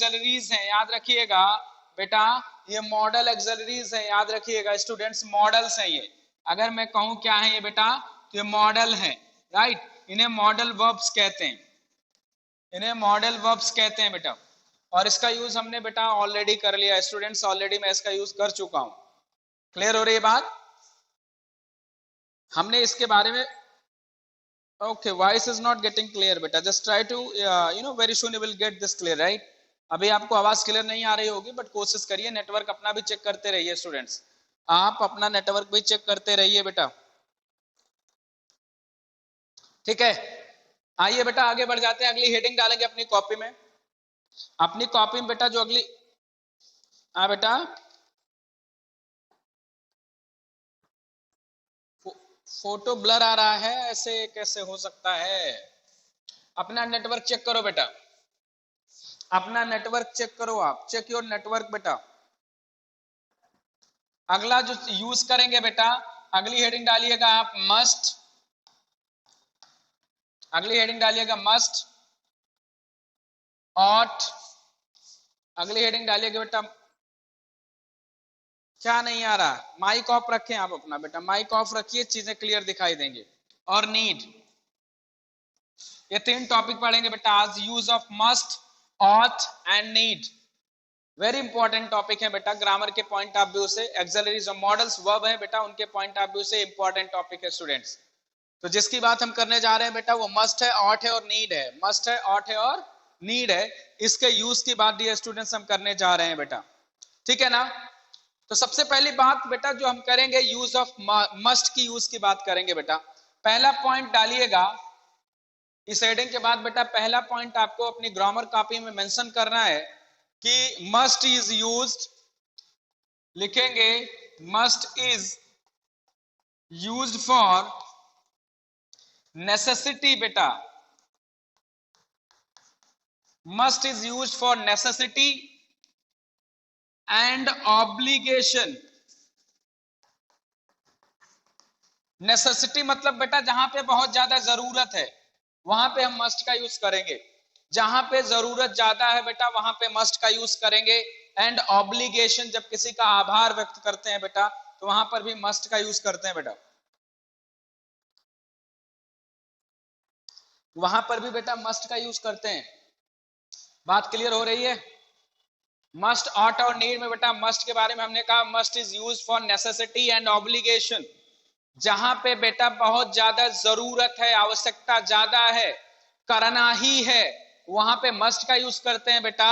एक्सेलरीज हैं, याद रखिएगा बेटा, ये मॉडल एक्सेलरीज है, याद रखिएगा स्टूडेंट्स, मॉडल्स हैं ये। अगर मैं कहूं क्या है ये बेटा, तो ये मॉडल है, राइट। इन्हें मॉडल वर्ब्स कहते हैं, इन्हें मॉडल वर्ब्स कहते हैं बेटा। और इसका यूज हमने बेटा ऑलरेडी कर लिया स्टूडेंट्स, ऑलरेडी मैं इसका यूज कर चुका हूं। क्लियर हो रही है बात? हमने इसके बारे में, okay, voice is not getting clear बेटा, just try to very soon you will get this clear, right. अभी आपको आवाज क्लियर नहीं आ रही होगी, बट कोशिश करिए, नेटवर्क अपना भी चेक करते रहिए स्टूडेंट्स, आप अपना नेटवर्क भी चेक करते रहिए बेटा, ठीक है। आइए बेटा आगे बढ़ जाते हैं, अगली हेडिंग डालेंगे अपनी कॉपी में, अपनी कॉपी में बेटा जो अगली, हाँ बेटा, फोटो ब्लर आ रहा है, ऐसे कैसे हो सकता है? अपना नेटवर्क चेक करो बेटा, अपना नेटवर्क चेक करो, आप चेक योर नेटवर्क बेटा। अगला जो यूज करेंगे बेटा, अगली हेडिंग डालिएगा आप मस्ट, अगली हेडिंग डालिएगा मस्ट, ऑट, अगली हेडिंग डालिएगा बेटा, क्या नहीं आ रहा, माइक ऑफ रखें आप अपना बेटा, माइक ऑफ रखिए, चीजें क्लियर दिखाई देंगे। और नीड, ये तीन टॉपिक पढ़ेंगे बेटा आज, use of must, ought and need. Very important topic है बेटा, ग्रामर के पॉइंट ऑफ व्यू से, एक्सिलरीज और मॉडल्स वर्ब है बेटा, उनके पॉइंट ऑफ व्यू से इंपॉर्टेंट टॉपिक है स्टूडेंट्स। तो जिसकी बात हम करने जा रहे हैं बेटा वो मस्ट है, ऑट है और नीड है, मस्ट है, ऑट है और नीड है। इसके यूज की बात डियर स्टूडेंट्स हम करने जा रहे हैं बेटा, ठीक है ना। तो सबसे पहली बात बेटा जो हम करेंगे, यूज ऑफ मस्ट की यूज की बात करेंगे बेटा। पहला पॉइंट डालिएगा इस हेडिंग के बाद बेटा, पहला पॉइंट आपको अपनी ग्रामर कॉपी में मेंशन करना है कि मस्ट इज यूज्ड, लिखेंगे must is used for necessity बेटा, must is used for necessity and obligation. Necessity मतलब बेटा जहां पे बहुत ज्यादा जरूरत है वहां पे हम मस्ट का यूज करेंगे, जहां पे जरूरत ज्यादा है बेटा वहां पे मस्ट का यूज करेंगे। एंड ऑब्लिगेशन, जब किसी का आभार व्यक्त करते हैं बेटा तो वहां पर भी मस्ट का यूज करते हैं बेटा, वहां पर भी बेटा मस्ट का यूज करते हैं। बात क्लियर हो रही है? मस्ट, ऑट और नीड में बेटा मस्ट के बारे में हमने कहा must is use for necessity and obligation, जहां पे बेटा बहुत ज्यादा जरूरत है, आवश्यकता ज्यादा है, करना ही है, वहां पे मस्ट का यूज करते हैं बेटा।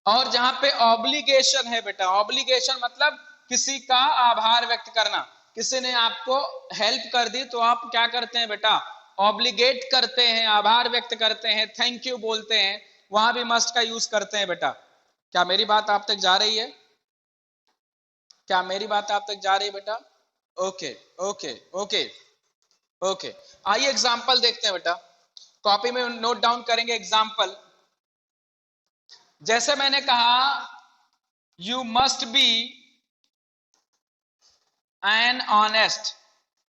और जहां पे ऑब्लिगेशन है बेटा, ऑब्लिगेशन मतलब किसी का आभार व्यक्त करना, किसी ने आपको हेल्प कर दी तो आप क्या करते हैं बेटा, ऑब्लिगेट करते हैं, आभार व्यक्त करते हैं, थैंक यू बोलते हैं, वहां भी मस्ट का यूज करते हैं बेटा। क्या मेरी बात आप तक जा रही है? क्या मेरी बात आप तक जा रही है बेटा? ओके ओके ओके ओके, आइए एग्जाम्पल देखते हैं बेटा, कॉपी में नोट डाउन करेंगे एग्जाम्पल। जैसे मैंने कहा you must be an honest,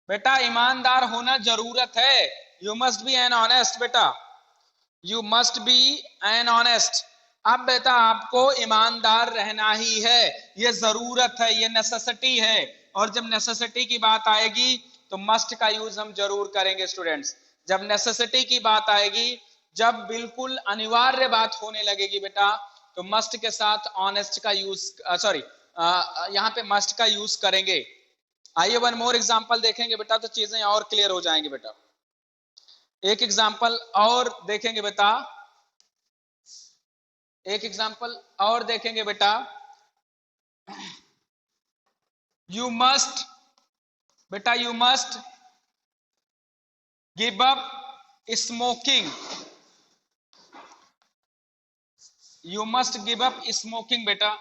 बेटा ईमानदार होना जरूरत है, you must be an honest बेटा, you must be an honest. अब बेटा आपको ईमानदार रहना ही है, ये जरूरत है, ये नेसेसिटी है। और जब नेसेसिटी की बात आएगी तो मस्ट का यूज हम जरूर करेंगे स्टूडेंट्स। जब नेसेसिटी की बात आएगी, जब बिल्कुल अनिवार्य बात होने लगेगी बेटा, तो मस्ट के साथ ऑनेस्ट का यूज, सॉरी यहां पे मस्ट का यूज करेंगे। आइए वन मोर एग्जांपल देखेंगे बेटा, तो चीजें और क्लियर हो जाएंगी बेटा। एक एग्जांपल और देखेंगे बेटा, एक एग्जांपल और देखेंगे बेटा, यू मस्ट, बेटा you must give up smoking, you must give up smoking बेटा,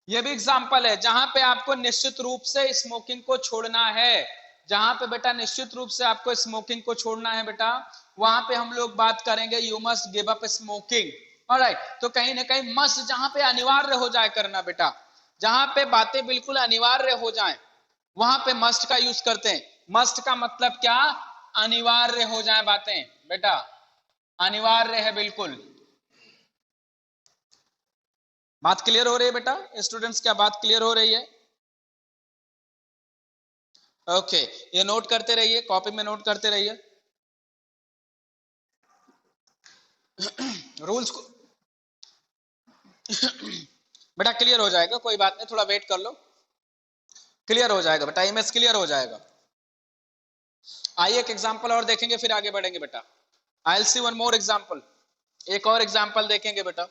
यह भी एग्जांपल है जहां पे आपको निश्चित रूप से स्मोकिंग को छोड़ना है, जहां पे बेटा निश्चित रूप से आपको स्मोकिंग को छोड़ना है बेटा, वहां पे हम लोग बात करेंगे you must give up smoking. Alright, तो कहीं ना कहीं मस्ट जहां पे अनिवार्य हो जाए करना बेटा, जहां पे बातें बिल्कुल अनिवार्य हो जाएं वहां पे मस्ट का यूज करते हैं। मस्ट का मतलब क्या? अनिवार्य हो जाए बातें बेटा, अनिवार्य है बिल्कुल, बात क्लियर हो रही है बेटा स्टूडेंट्स? क्या बात क्लियर हो रही है? ओके, ये नोट करते रहिए, कॉपी में नोट करते रहिए रूल्स को। बेटा क्लियर हो जाएगा, कोई बात नहीं, थोड़ा वेट कर लो, क्लियर हो जाएगा बेटा, इमेज क्लियर हो जाएगा। आइए एक एग्जांपल और देखेंगे फिर आगे बढ़ेंगे बेटा। I will see one more example, एक और एग्जांपल देखेंगे बेटा।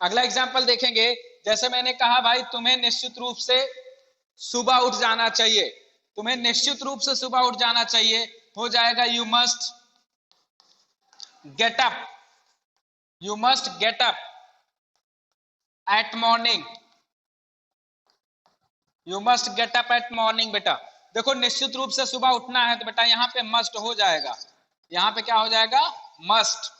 अगला एग्जांपल देखेंगे, जैसे मैंने कहा भाई तुम्हें निश्चित रूप से सुबह उठ जाना चाहिए, तुम्हें निश्चित रूप से सुबह उठ जाना चाहिए, हो जाएगा you must get up, you must get up at morning, you must get up at morning. बेटा देखो निश्चित रूप से सुबह उठना है तो बेटा यहाँ पे मस्ट हो जाएगा, यहाँ पे क्या हो जाएगा? मस्ट।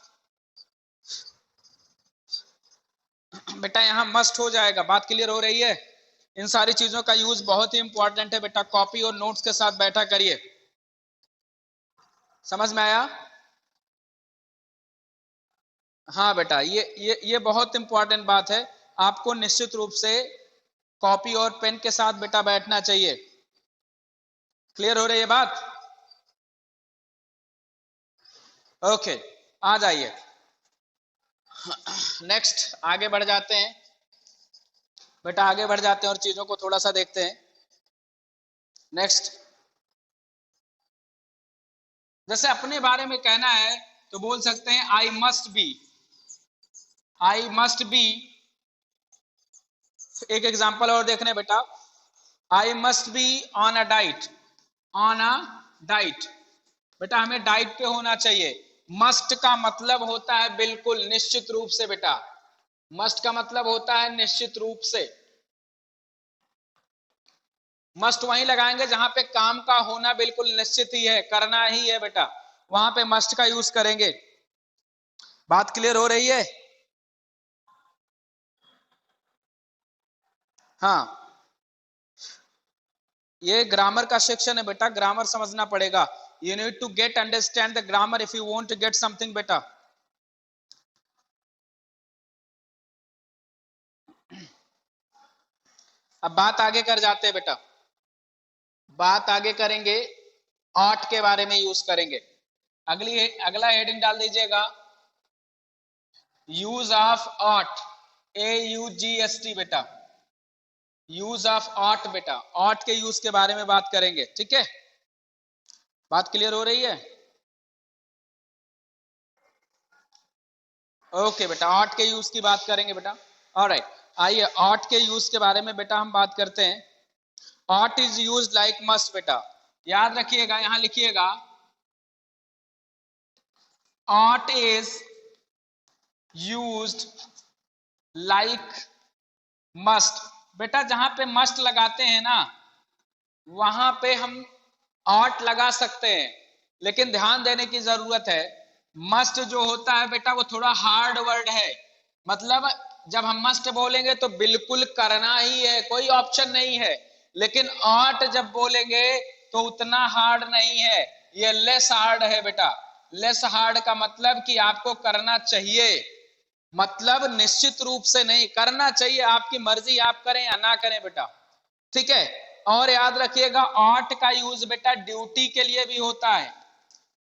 बेटा यहाँ मस्ट हो जाएगा, बात क्लियर हो रही है? इन सारी चीजों का यूज बहुत ही इंपॉर्टेंट है बेटा, कॉपी और नोट्स के साथ बैठा करिए, समझ में आया? हाँ बेटा ये बहुत इंपॉर्टेंट बात है, आपको निश्चित रूप से कॉपी और पेन के साथ बेटा बैठना चाहिए। क्लियर हो रही है बात? ओके, आ जाइए नेक्स्ट, आगे बढ़ जाते हैं बेटा, आगे बढ़ जाते हैं और चीजों को थोड़ा सा देखते हैं। नेक्स्ट, जैसे अपने बारे में कहना है तो बोल सकते हैं I must be, I must be. एक एग्जांपल और देखने बेटा, I must be on a diet, on a diet. बेटा हमें डाइट पे होना चाहिए। मस्ट का मतलब होता है बिल्कुल निश्चित रूप से बेटा, मस्ट का मतलब होता है निश्चित रूप से। मस्ट वहीं लगाएंगे जहां पे काम का होना बिल्कुल निश्चित ही है, करना ही है बेटा, वहां पे मस्ट का यूज करेंगे। बात क्लियर हो रही है? हाँ, ये ग्रामर का सेक्शन है बेटा, ग्रामर समझना पड़ेगा। You need to get understand the grammar if you want to get something बेटा। अब बात आगे कर जाते हैं बेटा, बात आगे करेंगे, ऑट के बारे में यूज करेंगे। अगला हेडिंग डाल दीजिएगा, यूज ऑफ ऑट, AUGST बेटा, यूज ऑफ ऑट बेटा, ऑट के यूज के बारे में बात करेंगे, ठीक है? बात क्लियर हो रही है? ओके बेटा, ऑट के यूज की बात करेंगे बेटा। ऑलराइट, आइए ऑट के यूज के बारे में बेटा हम बात करते हैं। Ought is use like must बेटा, याद रखिएगा, यहां लिखिएगा ought is used like must। बेटा जहां पे must लगाते हैं ना वहां पे हम ought लगा सकते हैं, लेकिन ध्यान देने की जरूरत है, must जो होता है बेटा वो थोड़ा हार्ड वर्ड है, मतलब जब हम must बोलेंगे तो बिल्कुल करना ही है, कोई ऑप्शन नहीं है, लेकिन ought जब बोलेंगे तो उतना हार्ड नहीं है, ये लेस हार्ड है बेटा। लेस हार्ड का मतलब कि आपको करना चाहिए, मतलब निश्चित रूप से नहीं, करना चाहिए, आपकी मर्जी, आप करें या ना करें बेटा, ठीक है? और याद रखिएगा ऑट का यूज बेटा ड्यूटी के लिए भी होता है,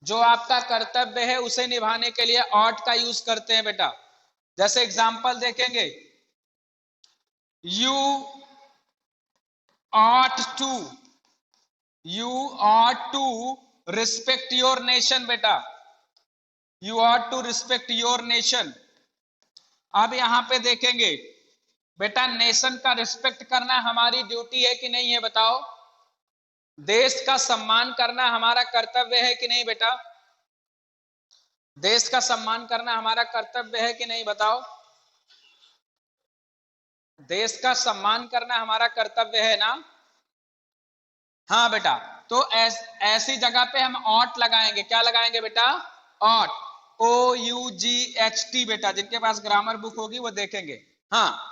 जो आपका कर्तव्य है उसे निभाने के लिए ऑट का यूज करते हैं बेटा। जैसे एग्जांपल देखेंगे, you ought to, you ought to respect your nation बेटा, you ought to respect your nation. अब यहां पे देखेंगे बेटा नेशन का रिस्पेक्ट करना हमारी ड्यूटी है कि नहीं है बताओ? देश का सम्मान करना हमारा कर्तव्य है कि नहीं बेटा? देश का सम्मान करना हमारा कर्तव्य है कि नहीं बताओ? देश का सम्मान करना हमारा कर्तव्य है ना? हाँ बेटा, तो ऐसी जगह पे हम ऑट लगाएंगे, क्या लगाएंगे बेटा? ऑट, OUGHT बेटा, जिनके पास ग्रामर बुक होगी वो देखेंगे। हाँ,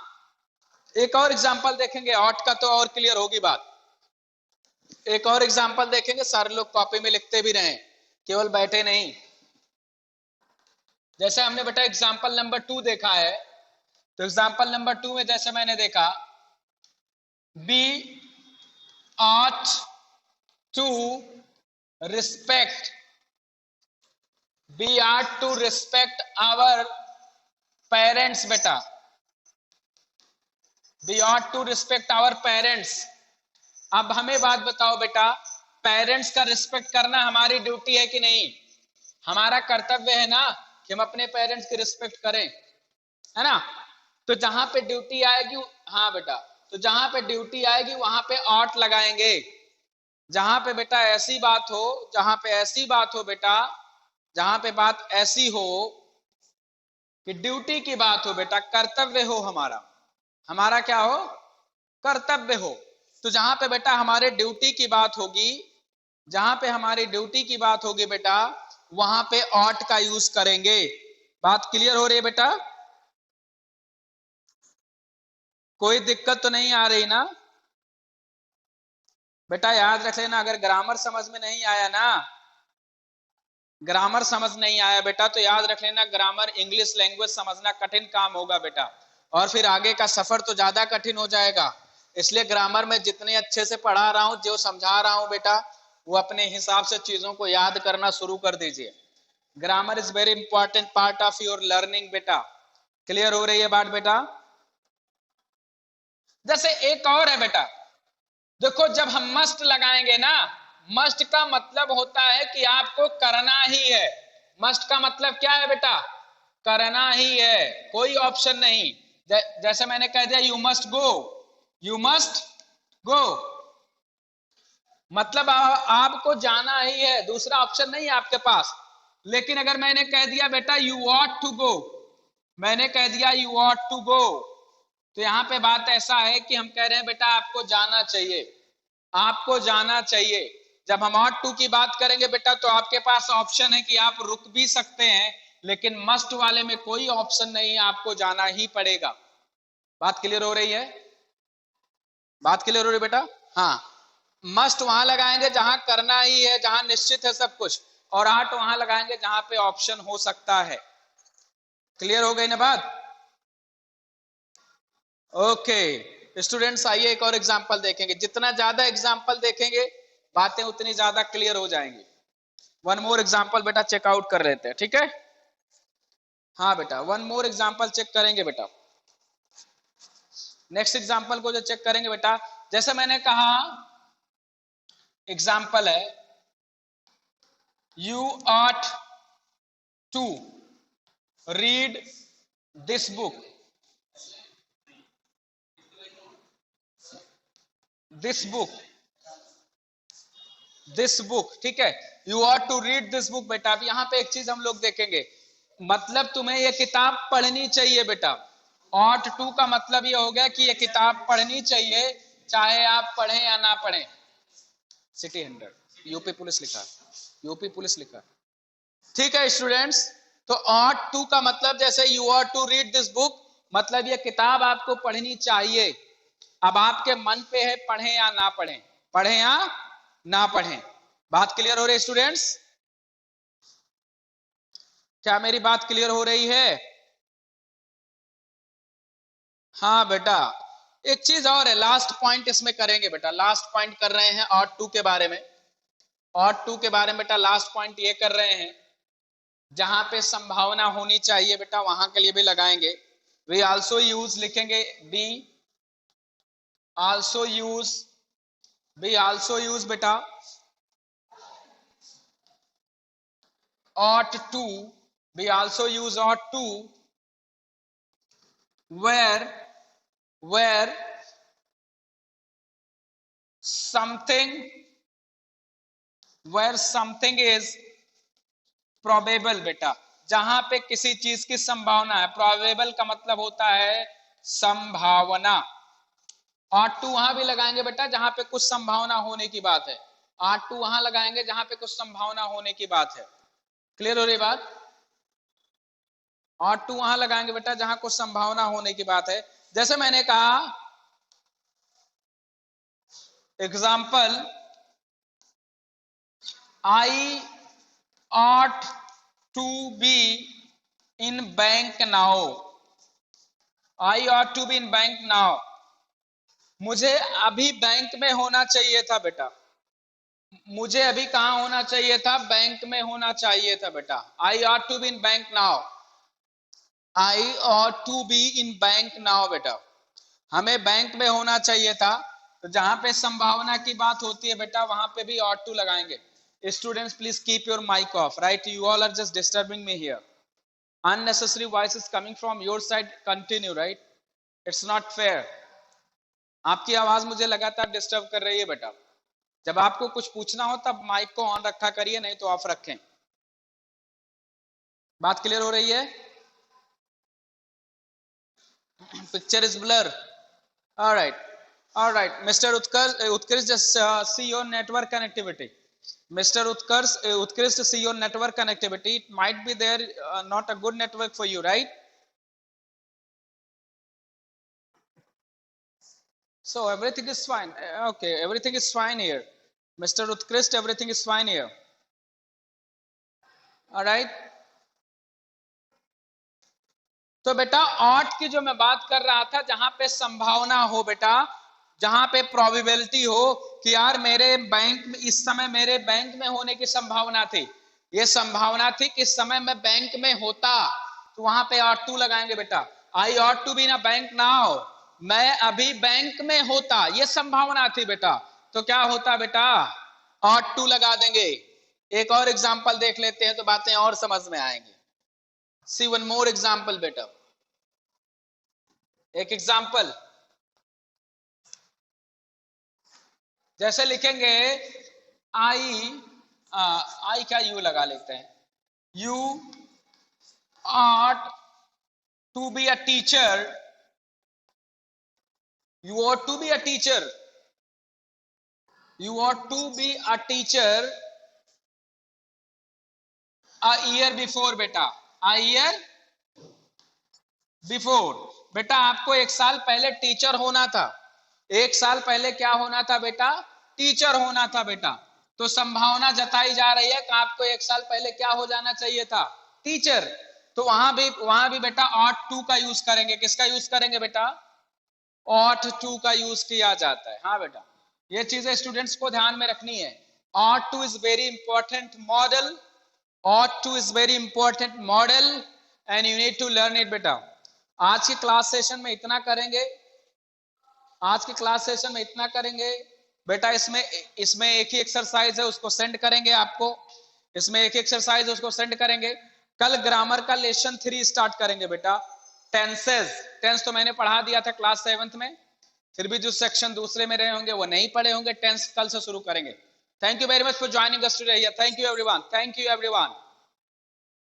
एक और एग्जांपल देखेंगे ऑट का तो और क्लियर होगी बात। एक और एग्जांपल देखेंगे, सारे लोग कॉपी में लिखते भी रहें, केवल बैठे नहीं। जैसे हमने बेटा एग्जाम्पल नंबर 2 देखा है, तो एग्जाम्पल नंबर 2 में जैसे मैंने देखा, we ought to respect, we are to respect our parents बेटा, we ought to respect our parents. अब हमें बात बताओ बेटा, पेरेंट्स का रिस्पेक्ट करना हमारी ड्यूटी है कि नहीं? हमारा कर्तव्य है ना कि हम अपने पेरेंट्स की रिस्पेक्ट करें, है ना? तो जहां पे ड्यूटी आएगी, हाँ बेटा, तो जहां पे ड्यूटी आएगी वहां पे ऑट लगाएंगे। जहां पे बेटा ऐसी बात हो, जहां पे ऐसी बात हो बेटा, जहां पे बात ऐसी हो कि ड्यूटी की बात हो बेटा, कर्तव्य हो हमारा, हमारा क्या हो? कर्तव्य हो। तो जहां पे बेटा हमारे ड्यूटी की बात होगी, जहां पे हमारी ड्यूटी की बात होगी बेटा, वहां पे ऑट का यूज करेंगे। बात क्लियर हो रही है बेटा? कोई दिक्कत तो नहीं आ रही ना बेटा? याद रख लेना, अगर ग्रामर समझ में नहीं आया ना, ग्रामर समझ नहीं आया बेटा, तो याद रख लेना, ग्रामर इंग्लिश लैंग्वेज समझना कठिन काम होगा बेटा, और फिर आगे का सफर तो ज्यादा कठिन हो जाएगा। इसलिए ग्रामर में जितने अच्छे से पढ़ा रहा हूं, जो समझा रहा हूं बेटा, वो अपने हिसाब से चीजों को याद करना शुरू कर दीजिए। Grammar is very important part of your learning बेटा। क्लियर हो रही है बात बेटा? जैसे एक और है बेटा, देखो जब हम मस्ट लगाएंगे ना, मस्ट का मतलब होता है कि आपको करना ही है। मस्ट का मतलब क्या है बेटा? करना ही है, कोई ऑप्शन नहीं। जैसे मैंने कह दिया you must go, you must go, मतलब आपको जाना ही है, दूसरा ऑप्शन नहीं है आपके पास। लेकिन अगर मैंने कह दिया बेटा यू ऑट टू गो, मैंने कह दिया यू ऑट टू गो, तो यहां पे बात ऐसा है कि हम कह रहे हैं बेटा आपको जाना चाहिए, आपको जाना चाहिए। जब हम ऑट टू की बात करेंगे बेटा, तो आपके पास ऑप्शन है कि आप रुक भी सकते हैं, लेकिन मस्ट वाले में कोई ऑप्शन नहीं है, आपको जाना ही पड़ेगा। बात क्लियर हो रही है? बात क्लियर हो रही है बेटा? हाँ, मस्ट वहां लगाएंगे जहां करना ही है, जहां निश्चित है सब कुछ, और आट वहां लगाएंगे जहां पे ऑप्शन हो सकता है। क्लियर हो गई ना बात? ओके स्टूडेंट्स, आइए एक और एग्जांपल देखेंगे। जितना ज्यादा एग्जांपल देखेंगे बातें उतनी ज्यादा क्लियर हो जाएंगी। वन मोर एग्जांपल बेटा चेकआउट कर लेते हैं, ठीक है? हाँ बेटा, वन मोर एग्जांपल चेक करेंगे बेटा। नेक्स्ट एग्जांपल को जो चेक करेंगे बेटा, जैसे मैंने कहा एग्जांपल है, you ought to read this book, this book, this book, ठीक है? You ought to read this book बेटा। अब यहां पे एक चीज हम लोग देखेंगे, मतलब तुम्हें ये किताब पढ़नी चाहिए बेटा। ऑट टू का मतलब ये हो गया कि ये किताब पढ़नी चाहिए, चाहे आप पढ़ें या ना पढ़ें। सिटी 100 यूपी पुलिस लिखा, यूपी पुलिस लिखा, ठीक है स्टूडेंट्स? तो ऑट टू का मतलब, जैसे you ought to read this book, मतलब ये किताब आपको पढ़नी चाहिए। अब आपके मन पे है पढ़ें या ना पढ़ें, पढ़ें या ना पढ़ें। बात क्लियर हो रही है स्टूडेंट्स? क्या मेरी बात क्लियर हो रही है? हाँ बेटा, एक चीज और है, लास्ट पॉइंट इसमें करेंगे बेटा, लास्ट पॉइंट कर रहे हैं ऑट टू के बारे में। ऑट टू के बारे में बेटा लास्ट पॉइंट ये कर रहे हैं, जहां पे संभावना होनी चाहिए बेटा वहां के लिए भी लगाएंगे। वी आल्सो यूज लिखेंगे, be also use, be also use बेटा ought to, we also use ought to where something, where something is probable बेटा, जहां पे किसी चीज की संभावना है। probable का मतलब होता है संभावना। ought to वहां भी लगाएंगे बेटा जहां पे कुछ संभावना होने की बात है, ought to वहां लगाएंगे जहां पे कुछ संभावना होने की बात है। क्लियर हो रही बात? ought to वहां लगाएंगे बेटा जहां कुछ संभावना होने की बात है। जैसे मैंने कहा example, I ought to be in bank now, I ought to be in bank now, मुझे अभी बैंक में होना चाहिए था बेटा, मुझे अभी कहां होना चाहिए था, बैंक में होना चाहिए था बेटा। I ought to be in bank now, I ought to be in bank now बेटा, हमें बैंक में होना चाहिए था। तो जहां पे संभावना की बात होती है बेटा वहां पे भी ऑट टू लगाएंगे। Students please keep your mic off, right, you all are just disturbing me here, unnecessary voice is coming from your side, continue, right, it's not fair, आपकी आवाज मुझे लगातार डिस्टर्ब कर रही है बेटा। जब आपको कुछ पूछना हो तब माइक को ऑन रखा करिए, नहीं तो ऑफ रखें। बात क्लियर हो रही है? Picture is blur, alright mister Utkarsh just see your network connectivity, Mr. Utkarsh see your network connectivity, it might be there not a good network for you, right? So everything is fine, okay, everything is fine here, Mr. Utkarsh, everything is fine here, alright। तो बेटा ought की जो मैं बात कर रहा था, जहां पे संभावना हो बेटा, जहां पे प्रोबेबिलिटी हो कि यार मेरे बैंक में इस समय मेरे बैंक में होने की संभावना थी, ये संभावना थी कि इस समय मैं बैंक में होता, तो वहां पे ऑट टू लगाएंगे बेटा। I ought to be in a bank now, मैं अभी बैंक में होता, ये संभावना थी बेटा, तो क्या होता बेटा, ऑट टू लगा देंगे। एक और एग्जांपल देख लेते हैं तो बातें और समझ में आएंगी। सी वन मोर एग्जांपल बेटा, एक एग्जांपल जैसे लिखेंगे आई क्या यू लगा लेते हैं, you ought to be a teacher, you ought to be a teacher, you ought to be a teacher a year before बेटा, a year before, बेटा आपको एक साल पहले टीचर होना था, एक साल पहले क्या होना था बेटा, टीचर होना था बेटा। तो संभावना जताई जा रही है कि आपको एक साल पहले क्या हो जाना चाहिए था, टीचर। तो वहां भी बेटा ought to का यूज करेंगे, किसका यूज करेंगे बेटा, ought to का यूज किया जाता है। हाँ बेटा, ये चीजें स्टूडेंट्स को ध्यान में रखनी है। ought to is very important model, ought to is very important model and you need to learn it बेटा। आज की क्लास सेशन में इतना करेंगे, आज की क्लास सेशन में इतना करेंगे बेटा। इसमें एक ही एक्सरसाइज है, उसको सेंड करेंगे आपको, इसमें एक एक्सरसाइज है उसको सेंड करेंगे। कल ग्रामर का लेसन 3 स्टार्ट करेंगे बेटा, टेंसेस। टेंस तो मैंने पढ़ा दिया था क्लास 7th में, फिर भी जो सेक्शन दूसरे में रहे होंगे वो नहीं पढ़े होंगे, टेंस कल से शुरू करेंगे। Thank you very much for joining us today here, thank you everyone, thank you everyone.